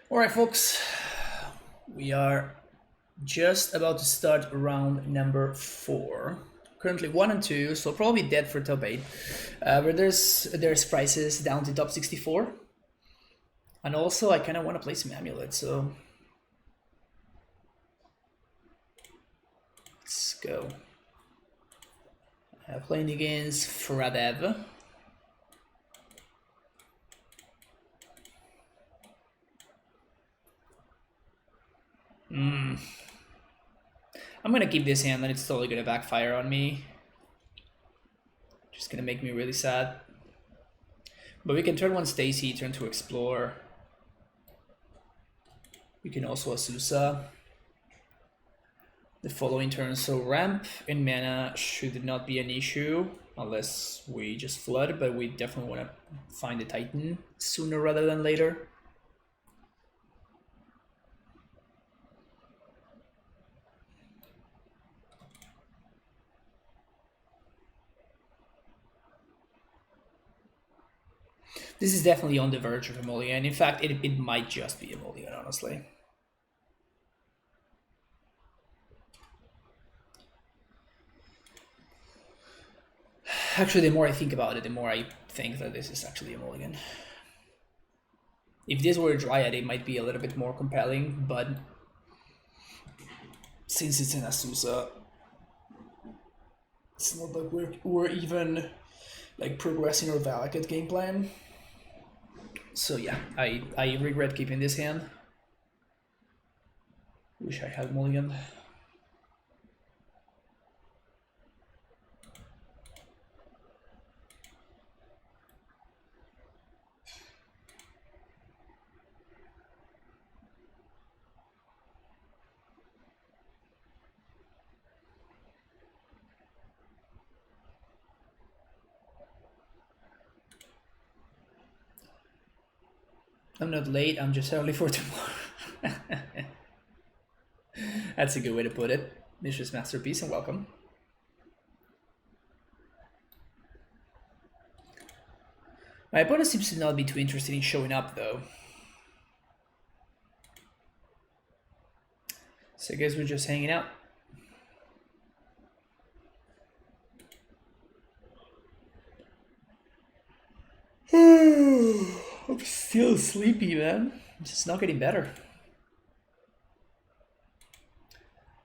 All right, folks, we are just about to start round number 4. Currently 1 and 2, so probably dead for top 8. But there's prices down to top 64. And also, I kind of want to play some AmuLIT, so let's go. Playing against Fradev. I'm gonna keep this hand, and it's totally gonna backfire on me. Just gonna make me really sad. But we can turn 1 Stacy, turn 2 Explore. We can also Asusa the following turn. So ramp in mana should not be an issue unless we just flood, but we definitely want to find the Titan sooner rather than later. This is definitely on the verge of a mulligan. In fact, it might just be a mulligan, honestly. Actually, the more I think about it, the more I think that this is actually a mulligan. If this were a Dryad, it might be a little bit more compelling, but since it's an Asusa, it's not like we're even like progressing our Valakut game plan. So yeah, I regret keeping this hand. Wish I had mulligan. I'm not late, I'm just early for tomorrow. That's a good way to put it. Mishra's masterpiece, and welcome. My opponent seems to not be too interested in showing up, though. So I guess we're just hanging out. I'm still sleepy, man. It's just not getting better.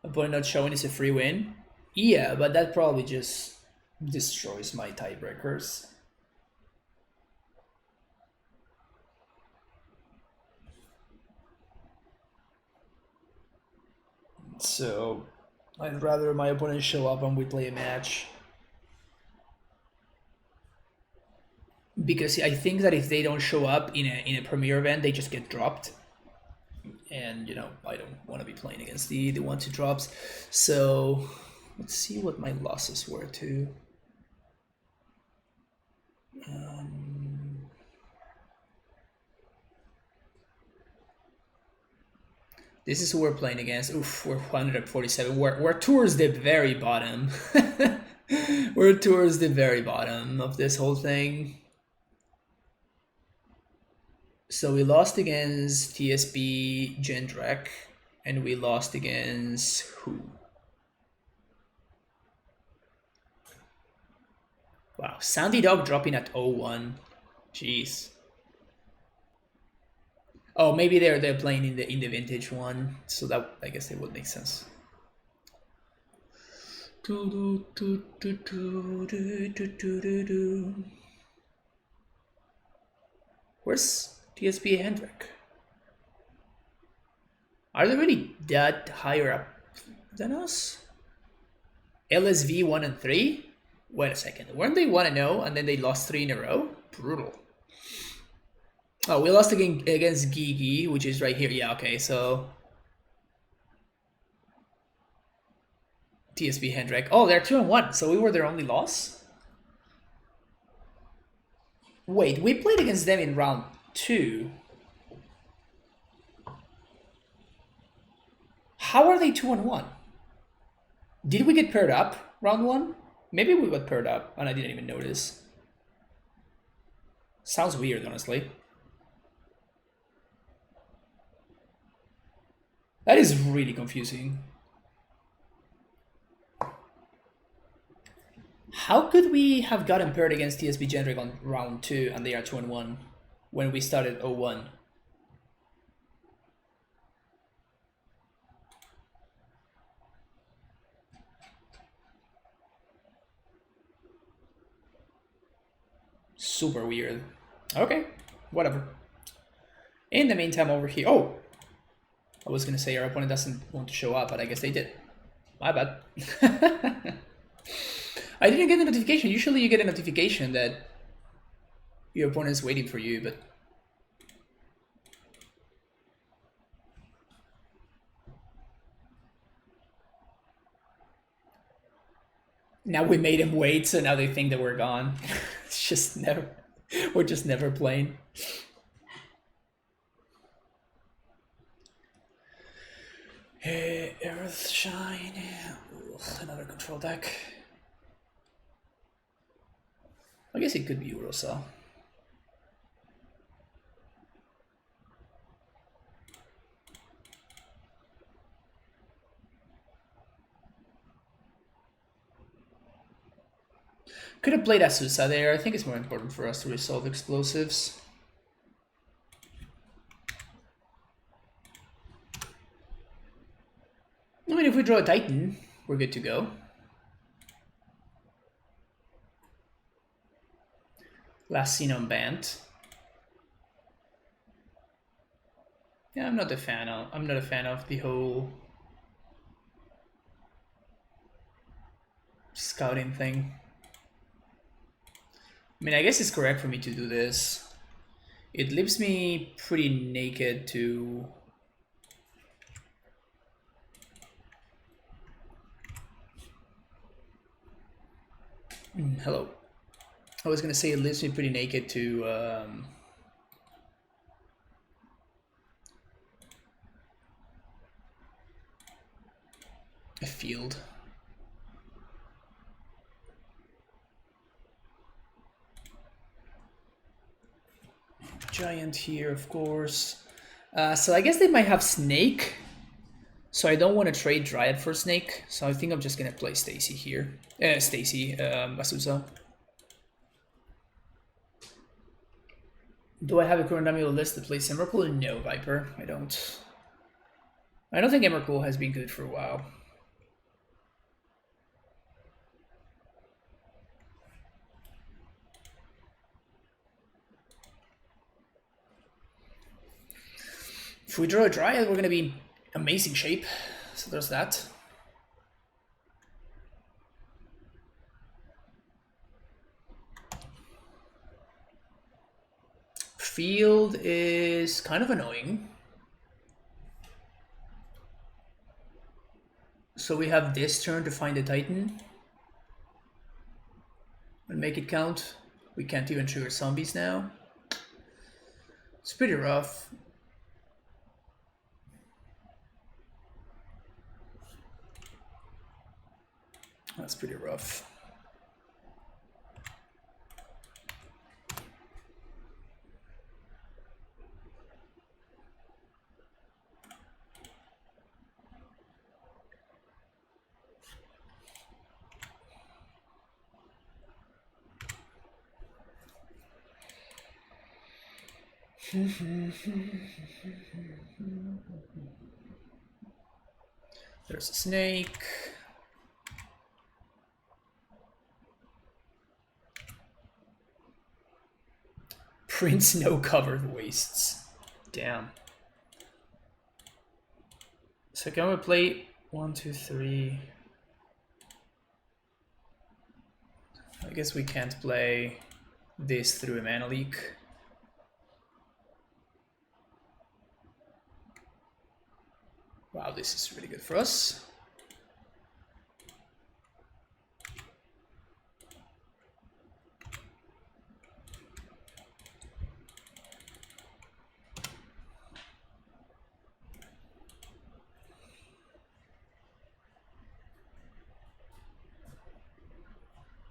Opponent not showing is a free win. Yeah, but that probably just destroys my tiebreakers. So I'd rather my opponent show up and we play a match. Because I think that if they don't show up in a premier event, they just get dropped. And you know, I don't want to be playing against the 1-2 drops. So let's see what my losses were too. This is who we're playing against. Oof, we're 147. We're towards the very bottom. We're towards the very bottom of this whole thing. So we lost against TSB Jendrak, and we lost against who? Wow, Sandy Dog dropping at 0-1. Jeez. Oh, maybe they're playing in the vintage one, so that I guess it would make sense. Where's TSP Hendrick? Are they really that higher up than us? LSV 1 and 3? Wait a second. Weren't they 1-0 and then they lost 3 in a row? Brutal. Oh, we lost against Gigi, which is right here. Yeah, okay, so TSB Hendrick. Oh, they're 2-1, so we were their only loss? Wait, we played against them in round 2. How are they 2-1? Did we get paired up round 1? Maybe we got paired up and I didn't even notice. Sounds weird, honestly. That is really confusing. How could we have gotten paired against TSB Generic on round 2 and they are 2-1 when we started 0-1? Super weird. Okay, whatever. In the meantime, over here. Oh! I was gonna say our opponent doesn't want to show up, but I guess they did. My bad. I didn't get the notification. Usually you get a notification that your opponent is waiting for you, but... Now we made him wait, so now they think that we're gone. It's just never... We're just never playing. Hey, Earthshine. Ugh, another control deck. I guess it could be Urosal. Could have played Asusa there. I think it's more important for us to resolve explosives. I mean, if we draw a Titan, we're good to go. Last seen on Bant. Yeah, I'm not a fan of the whole scouting thing. I mean, I guess it's correct for me to do this. It leaves me pretty naked to... hello. I was gonna say it leaves me pretty naked to a field. Giant here, of course. So I guess they might have Snake. So I don't want to trade Dryad for Snake. So I think I'm just gonna play Stacy here. Asusa. Do I have a current AmuLIT list that plays Emrakul? No, Viper. I don't. I don't think Emrakul has been good for a while. If we draw a Dryad, we're gonna be in amazing shape. So there's that. Field is kind of annoying. So we have this turn to find a Titan and make it count. We can't even trigger zombies now. It's pretty rough. That's pretty rough. There's a snake. Prince no covered wastes. Damn. So can we play 1, 2, 3? I guess we can't play this through a mana leak. Wow, this is really good for us.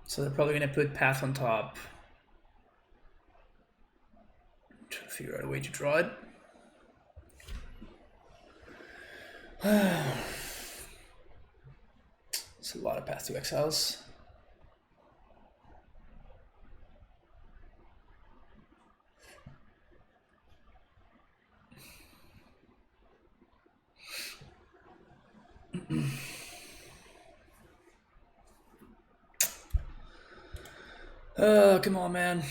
So they're probably gonna put Path on top. Try to figure out a way to draw it. It's a lot of path to exiles. Oh, come on, man.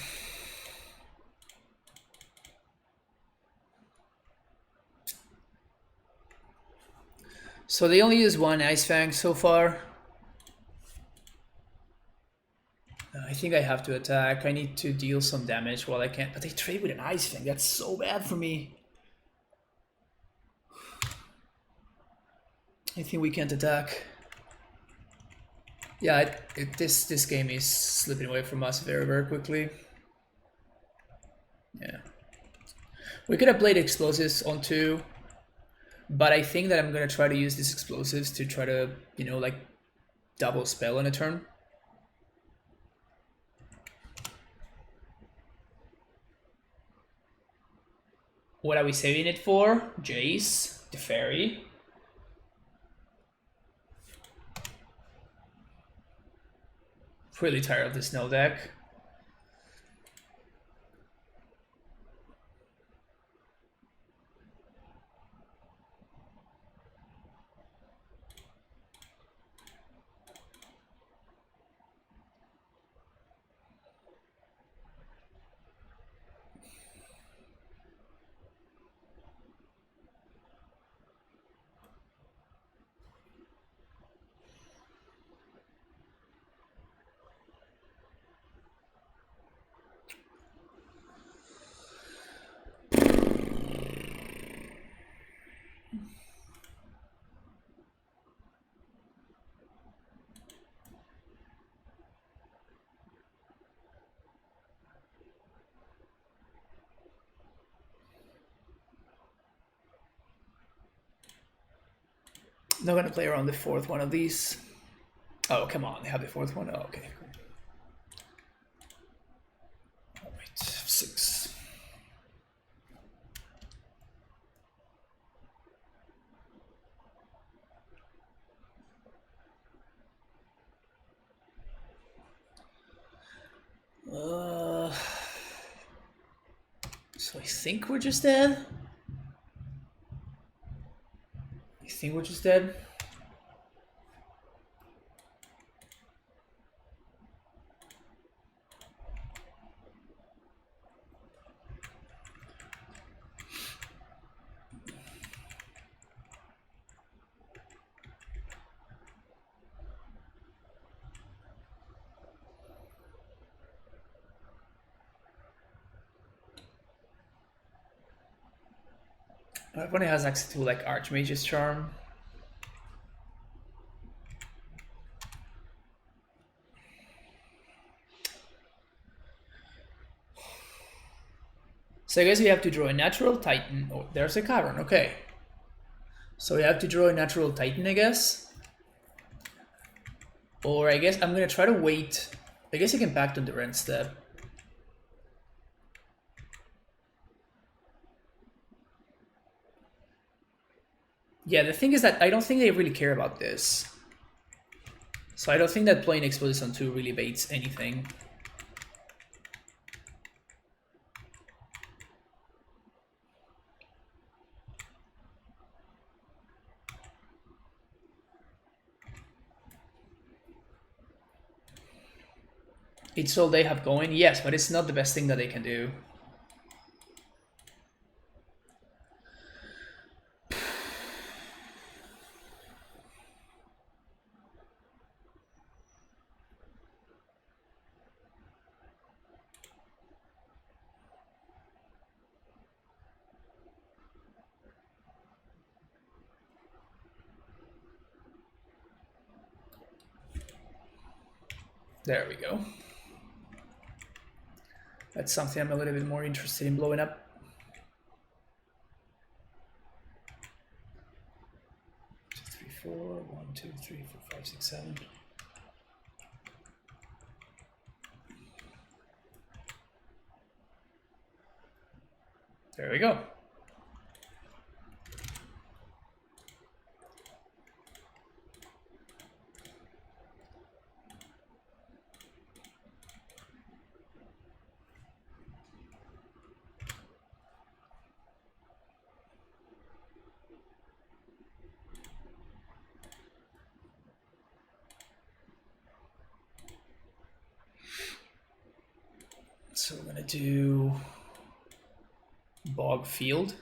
So they only use one Ice Fang so far. I think I have to attack. I need to deal some damage while I can. But they trade with an Ice Fang. That's so bad for me. I think we can't attack. Yeah, this game is slipping away from us very, very quickly. Yeah. We could have played explosives on 2, but I think that I'm gonna try to use these explosives to try to, you know, like double spell on a turn. What are we saving it for? Jace, the fairy. Really tired of this snow deck. Not gonna play around the 4th one of these. Oh, come on, they have the 4th one? Oh, okay. Alright, 6. So I think we're just dead. I think we're just dead. Everyone has access to like Archmage's Charm. So I guess we have to draw a natural Titan. Oh, there's a cavern, okay. So we have to draw a natural Titan, I guess. Or I guess I'm gonna try to wait. I guess I can pact on the Ren step. Yeah, the thing is that I don't think they really care about this. So I don't think that playing Explosives on 2 really baits anything. It's all they have going, yes, but it's not the best thing that they can do. There we go. That's something I'm a little bit more interested in blowing up. Two, three, four. 1, 2, 3, 4, 5, 6, 7. There we go. do bog field.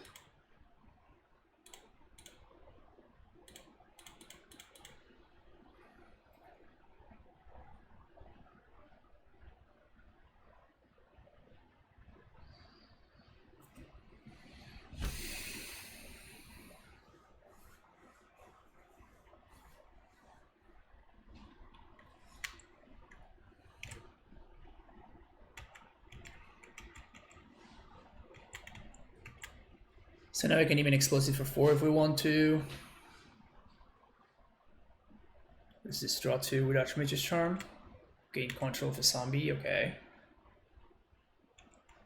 So now we can even explosive for 4 if we want to. This is draw 2 with Archmage's Charm. Gain control of a zombie, okay.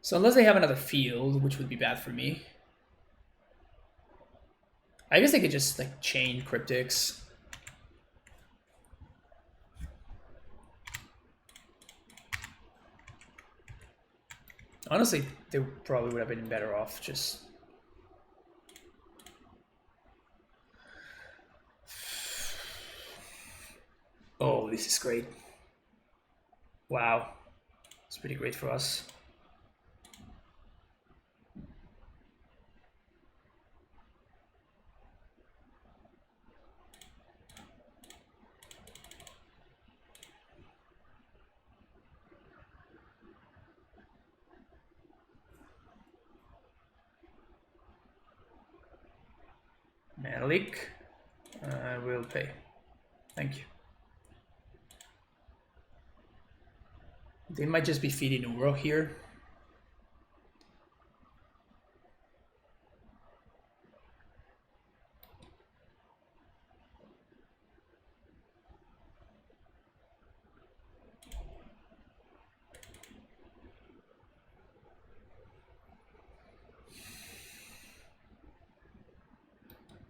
So unless they have another field, which would be bad for me. I guess they could just like chain cryptics. Honestly, they probably would have been better off just... Oh, this is great. Wow. It's pretty great for us. Malik, I will pay. Thank you. They might just be feeding Uro here.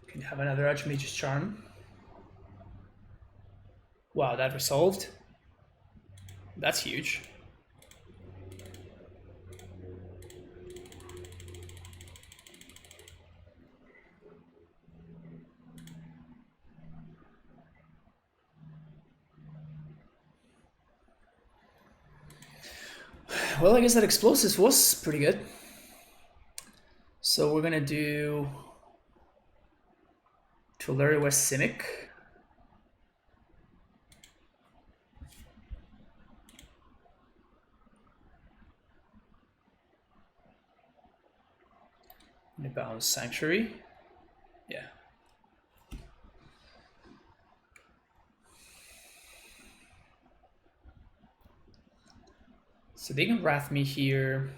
Can have another Archmage's Charm. Wow, that resolved. That's huge. Well, I guess that explosives was pretty good. So we're gonna do Tulare West Simic. Bound Sanctuary. Yeah. So they can Wrath me here.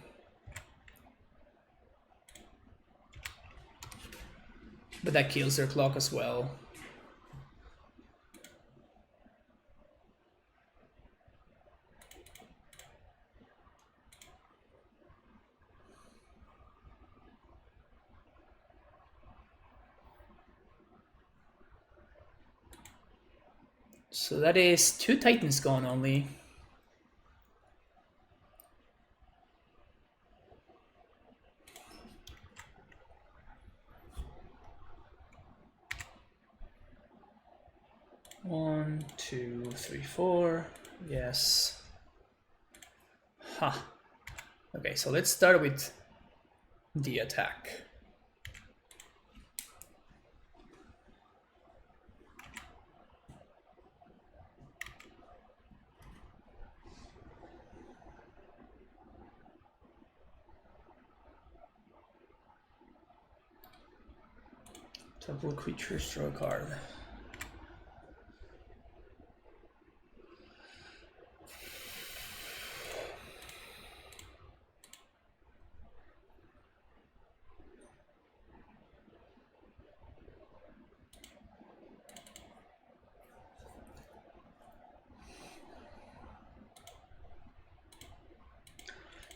But that kills their clock as well. So that is 2 Titans gone only. One, two, three, four. Yes. Ha. Huh. Okay, so let's start with the attack. Double creatures, draw a card.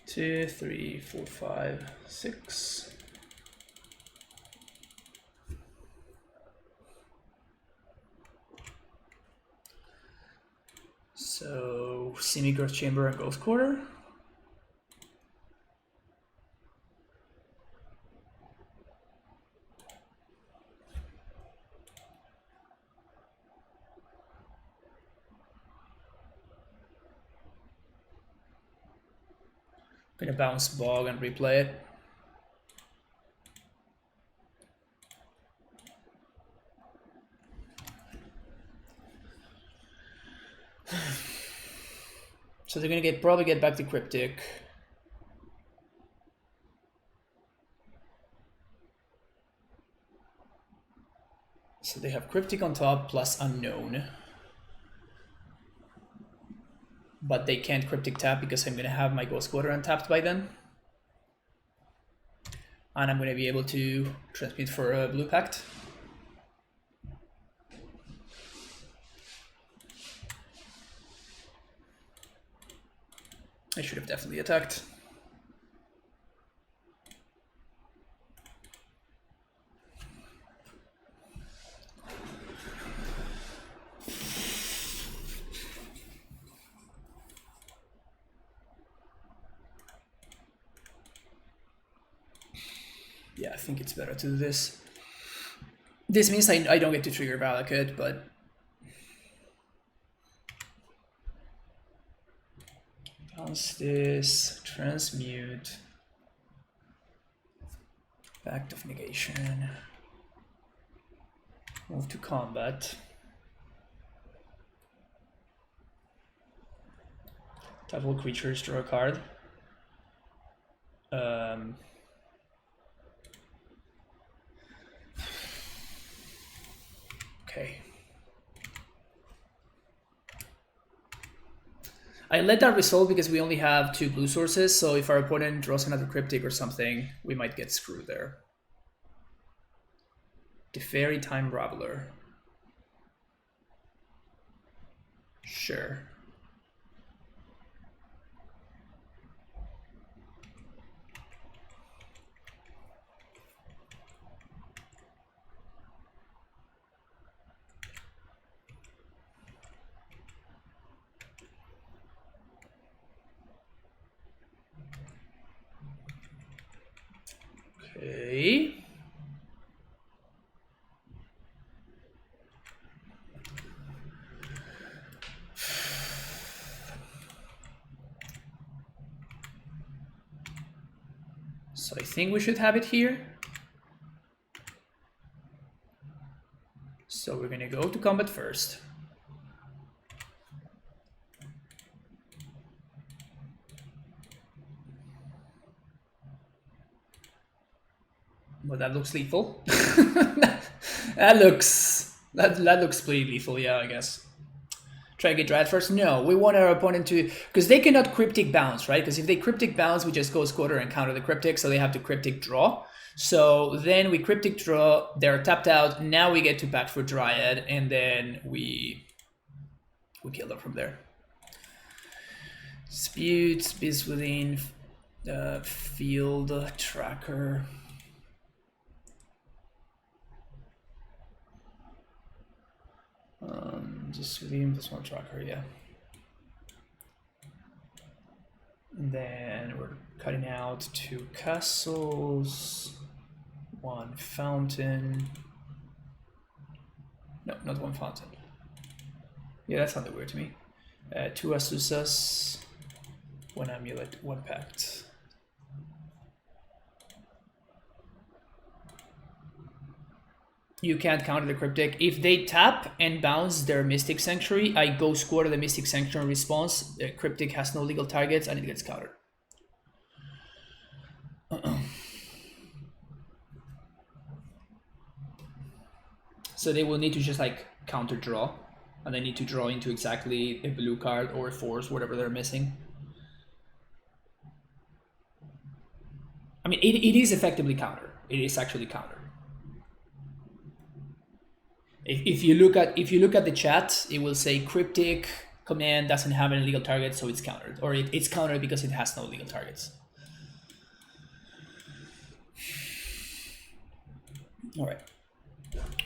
Two, three, four, five, six. So Semi-Growth Chamber and Ghost Quarter. gonna bounce bog and replay it. So they're gonna probably get back to cryptic. So they have cryptic on top plus unknown. But they can't cryptic tap because I'm gonna have my ghost quarter untapped by then. And I'm gonna be able to transmute for a blue pact. I should have definitely attacked. Yeah, I think it's better to do this. This means I don't get to trigger Valakut, but bounce this, transmute, Pact of Negation, move to combat. Tap all creatures, draw a card. Okay. I let that resolve because we only have 2 blue sources, so if our opponent draws another cryptic or something, we might get screwed there. Teferi Time Raveler. Sure. Okay. So I think we should have it here. So we're gonna go to combat first. Well, that looks lethal. that looks pretty lethal, yeah, I guess. Try to get Dryad first? No, we want our opponent to... Because they cannot cryptic bounce, right? Because if they cryptic bounce, we just go quarter and counter the cryptic, so they have to cryptic draw. So then we cryptic draw, they're tapped out, now we get to back for Dryad, and then we kill them from there. Dispute, Biz Within, Field, Tracker... just within this one tracker, yeah. And then we're cutting out 2 castles, 1 fountain. No, not 1 fountain. Yeah, that sounded weird to me. 2 Asusas, 1 amulet, 1 pact. You can't counter the cryptic. If they tap and bounce their Mystic Sanctuary, I go score the Mystic Sanctuary response. The cryptic has no legal targets and it gets countered. So they will need to just like counter draw, and they need to draw into exactly a blue card or a force, whatever they're missing. I mean, it is effectively counter. It is actually counter. If you look at the chat, it will say cryptic command doesn't have any legal targets, so it's countered, or it's countered because it has no legal targets. All right.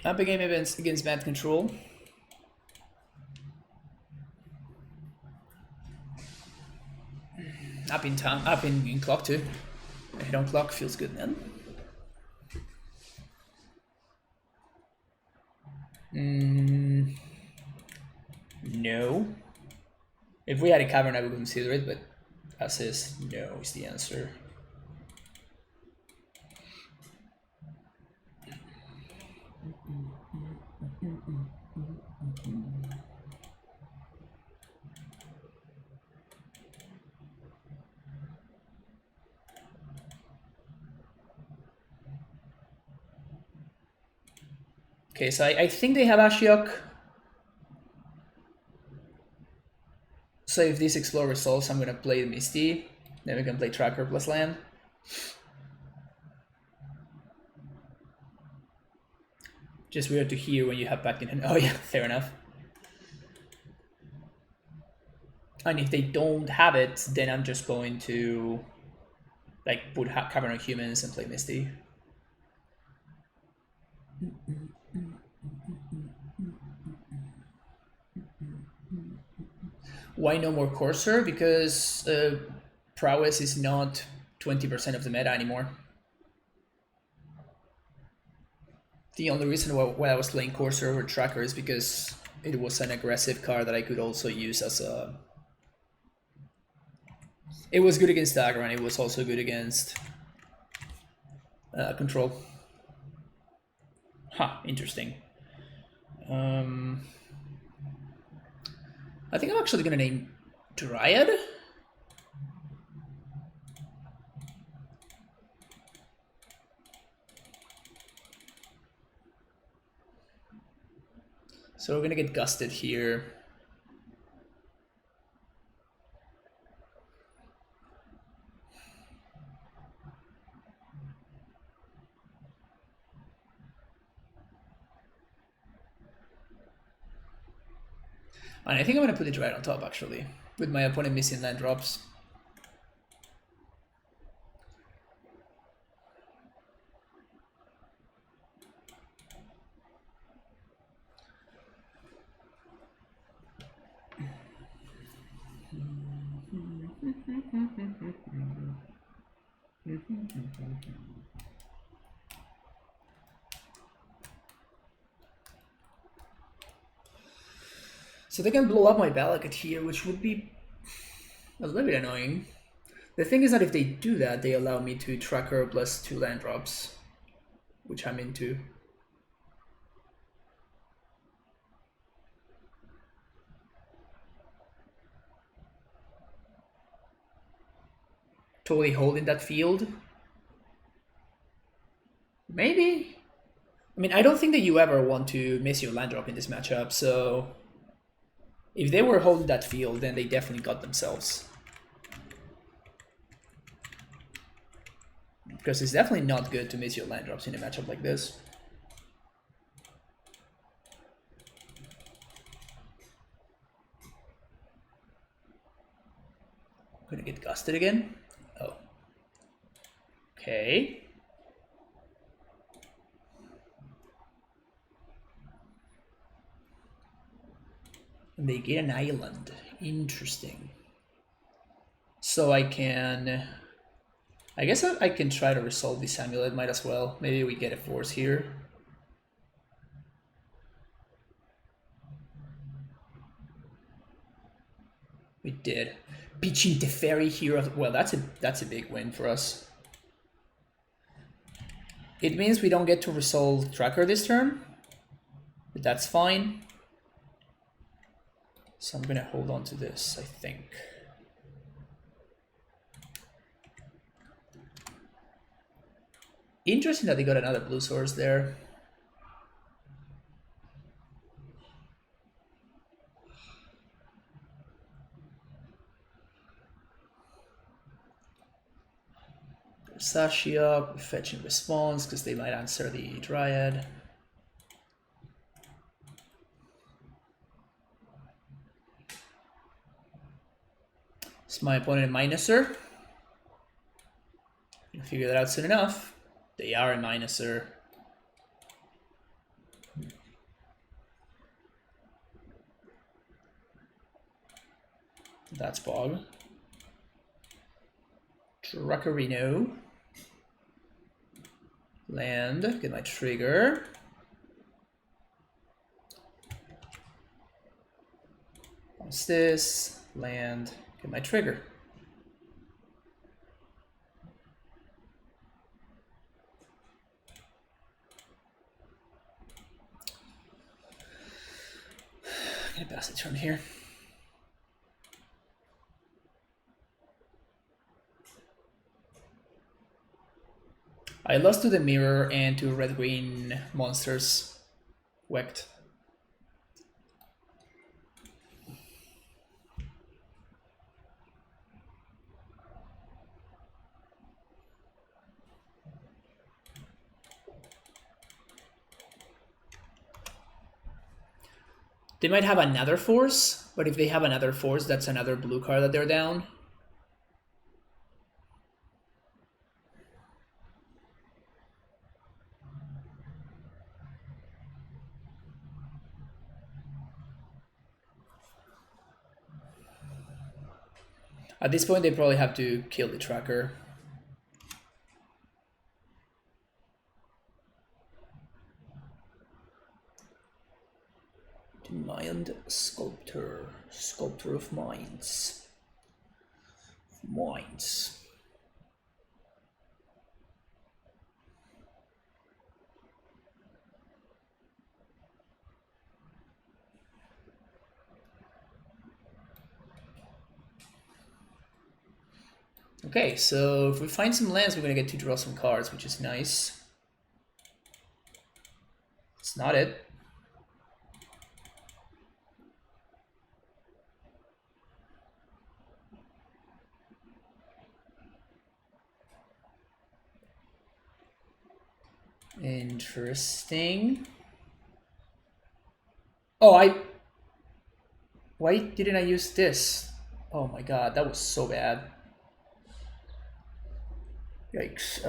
Up game events against Bant control. Up in time, up in clock too. A hit on clock feels good, man. No. If we had a cavern, I would consider it, but As is, no is the answer. Okay, so I think they have Ashiok. So if this Explore resolves, I'm gonna play Misty. Then we can play Tracker plus land. Just weird to hear when you have back in hand. Oh yeah, fair enough. And if they don't have it, then I'm just going to like put Cavern of Humans and play Misty. Why no more Courser? Because Prowess is not 20% of the meta anymore. The only reason why I was playing Courser over Tracker is because it was an aggressive card that I could also use as a... It was good against Dagger and it was also good against Control. Huh, interesting. I think I'm actually gonna name Dryad. So we're gonna get gusted here. And I think I'm gonna put the Dryad on top actually, with my opponent missing land drops. So they can blow up my Balakut here, which would be a little bit annoying. The thing is that if they do that, they allow me to Tracker plus 2 land drops, which I'm into. Totally holding that field. Maybe. I mean, I don't think that you ever want to miss your land drop in this matchup, so if they were holding that field, then they definitely got themselves. Because it's definitely not good to miss your land drops in a matchup like this. I'm gonna get gusted again. Oh. Okay. And they get an island. Interesting. So I can... I guess I can try to resolve this AmuLIT, might as well. Maybe we get a force here. We did. Pitching Teferi here. Well, that's a big win for us. It means we don't get to resolve Tracker this turn, but that's fine. So I'm gonna hold on to this, I think. Interesting that they got another blue source there. Sashi up, fetching response because they might answer the Dryad. Is my opponent a minuser? I'll figure that out soon enough. They are a minuser. That's Bog. Truckerino. Land, get my trigger. What's this? Land, get my trigger. gonna pass the turn here. I lost to the mirror and to red-green monsters. Whacked. They might have another force, but if they have another force, that's another blue card that they're down. At this point, they probably have to kill the tracker. The Mind Sculptor. Sculptor of Minds. Minds. Okay, so if we find some lands, we're gonna get to draw some cards, which is nice. It's not it. Interesting. Oh, why didn't I use this? Oh my god, that was so bad. Yikes.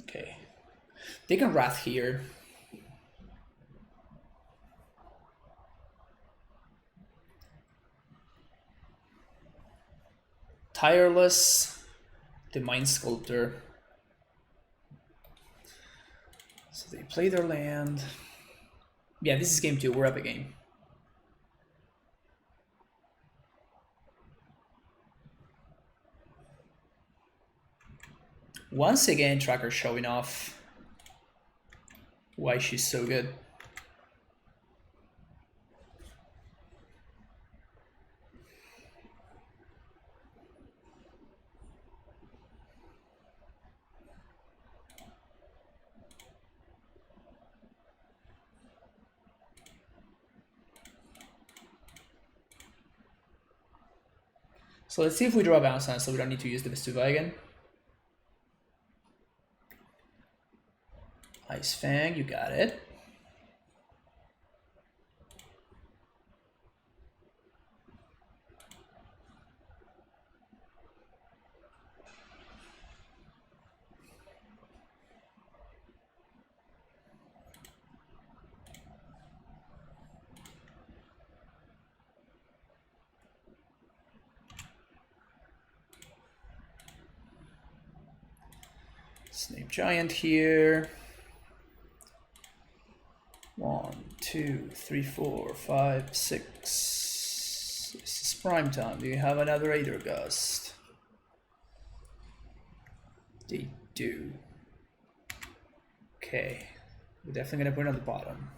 Okay. They can Wrath here. Tireless, the Mind Sculptor. So they play their land. Yeah, this is game 2. We're up a game. Once again, Tracker showing off why she's so good. So let's see if we draw a bounce land so we don't need to use the Vestuva again. Ice Fang, you got it. Snape Giant here. 1, 2, 3, 4, 5, 6. This is prime time. Do you have another Aether Gust? They do. Okay. We're definitely gonna put it on the bottom.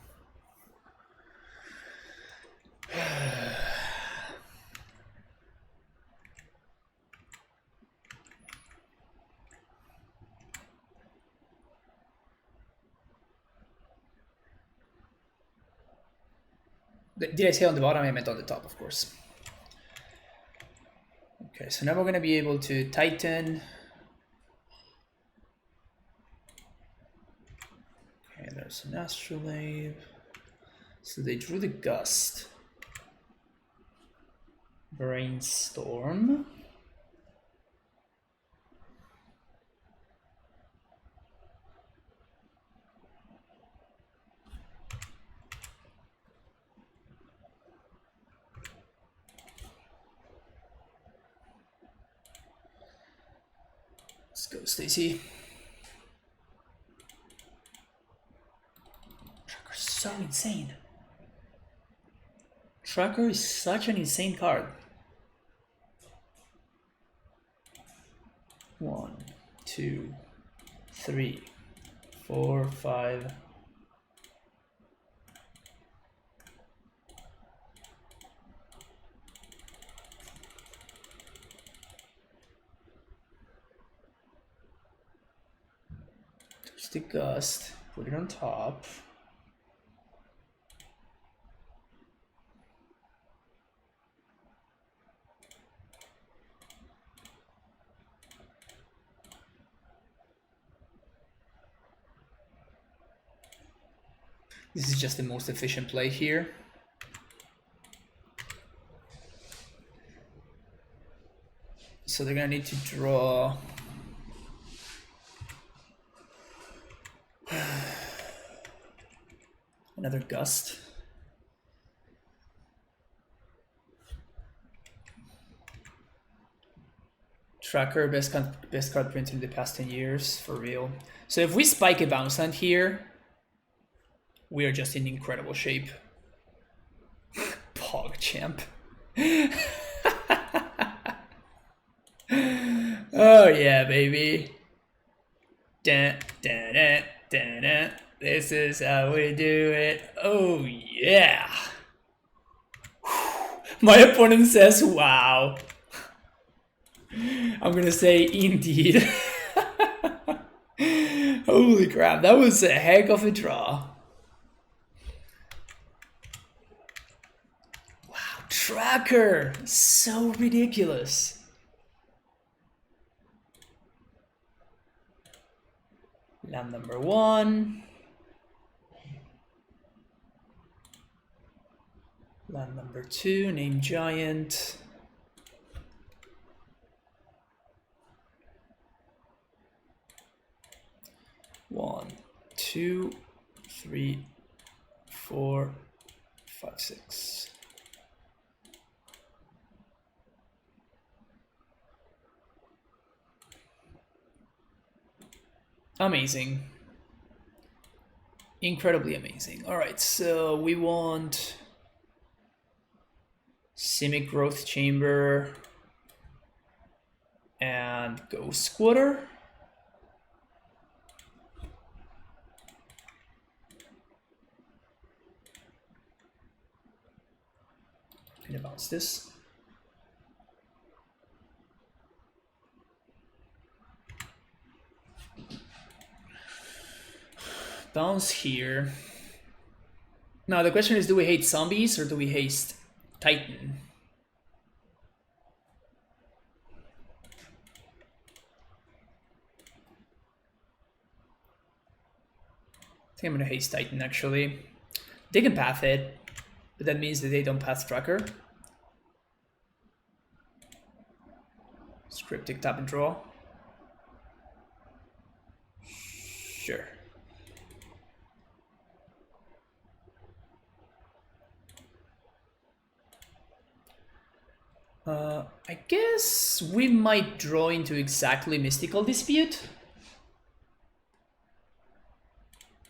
Did I say on the bottom? I meant on the top, of course. Okay, so now we're going to be able to Titan. Okay, there's an Astrolabe. So they drew the Gust. Brainstorm. Let's go, Stacy. Tracker's so insane. Tracker is such an insane card. 1, 2, 3, 4, 5. There's the gust. Put it on top. This is just the most efficient play here. So they're gonna need to draw another gust. Tracker, best card printed in the past 10 years, for real. So if we spike a bounce land here, we are just in incredible shape. PogChamp. Oh yeah, baby. Dun, dun, dun, dun, dun. This is how we do it. Oh yeah. My opponent says, wow. I'm gonna say, indeed. Holy crap, that was a heck of a draw. Wow, Tracker, so ridiculous. Land number 1. Land number 2, name giant. One, 2, 3, 4, 5, 6. Amazing. Incredibly amazing. All right, so we want Simic Growth Chamber and Ghost Squatter. I'm gonna bounce this. Bounce here. Now the question is, do we hate zombies or do we hate Titan? I think I'm gonna haste Titan actually. They can path it, but that means that they don't path Tracker. Cryptic, tap and draw. Sure. I guess we might draw into exactly Mystical Dispute.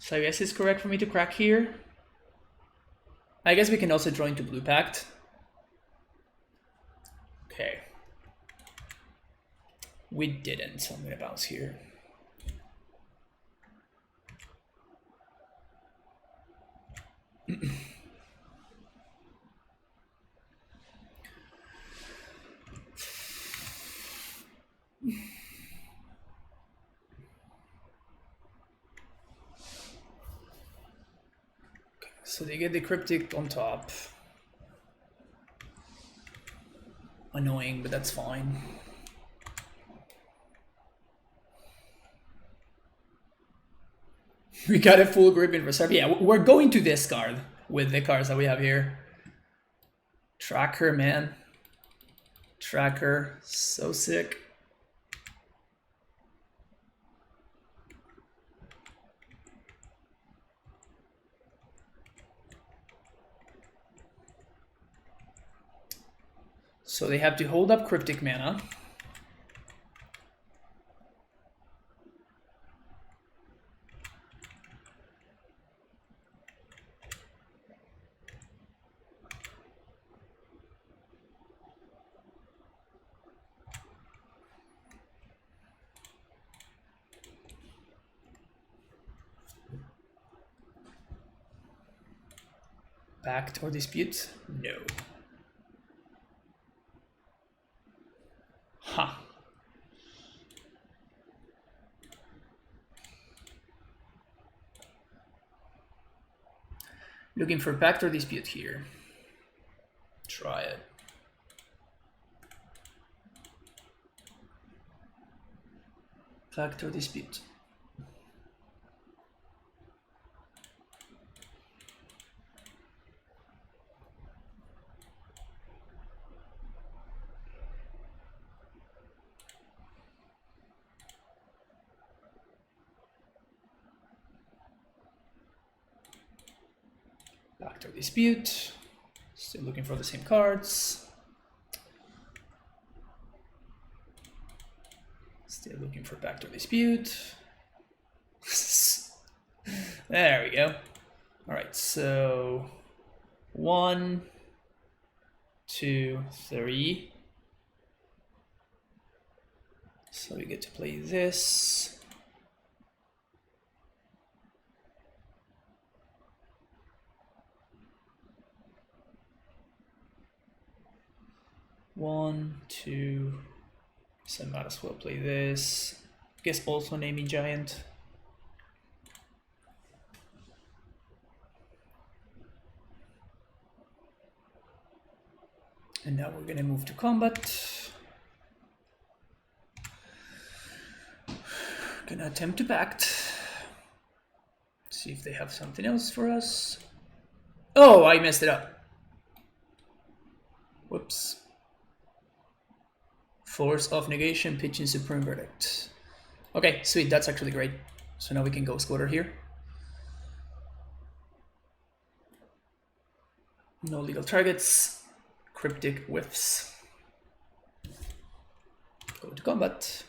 So I guess it's correct for me to crack here. I guess we can also draw into Blue Pact. Okay. We didn't, so I'm gonna bounce here. So they get the Cryptic on top. Annoying, but that's fine. We got a full grip in reserve. Yeah, we're going to discard with the cards that we have here. Tracker, man. Tracker, so sick. So they have to hold up Cryptic mana. Pact or dispute? No. Huh. Looking for pact or dispute here. Try it. Pact or dispute. Pact or dispute. Still looking for the same cards. Still looking for pact or dispute. There we go. All right, so 1, 2, 3. So we get to play this. One, two. So I might as well play this. Guess also naming giant. And now we're gonna move to combat. Gonna attempt to pact. See if they have something else for us. Oh, I messed it up. Whoops. Force of negation, pitching supreme verdict. Okay, sweet, that's actually great. So now we can go squatter here. No legal targets, cryptic whiffs. Go to combat.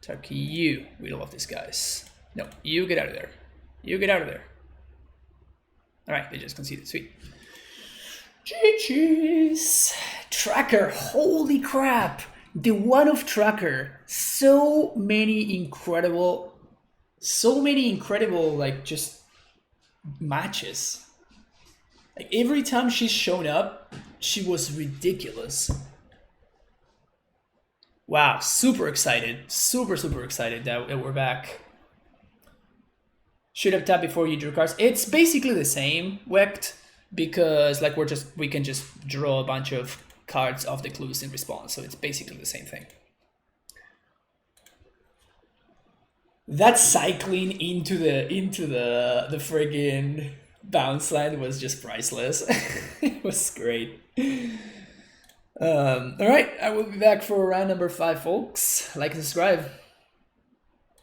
Attack you. We don't love these guys. No, you get out of there. You get out of there. Alright, they just conceded. Sweet. GG's. Tracker, holy crap. The one of Tracker. So many incredible like just matches. Like every time she's shown up, she was ridiculous. Wow, super excited. Super excited that we're back. Should have tapped before you drew cards. It's basically the same, Wecht, because like we can just draw a bunch of cards off the clues in response, so it's basically the same thing. That cycling into the friggin' bounce line was just priceless. It was great. All right, I will be back for round number 5, folks. Like and subscribe.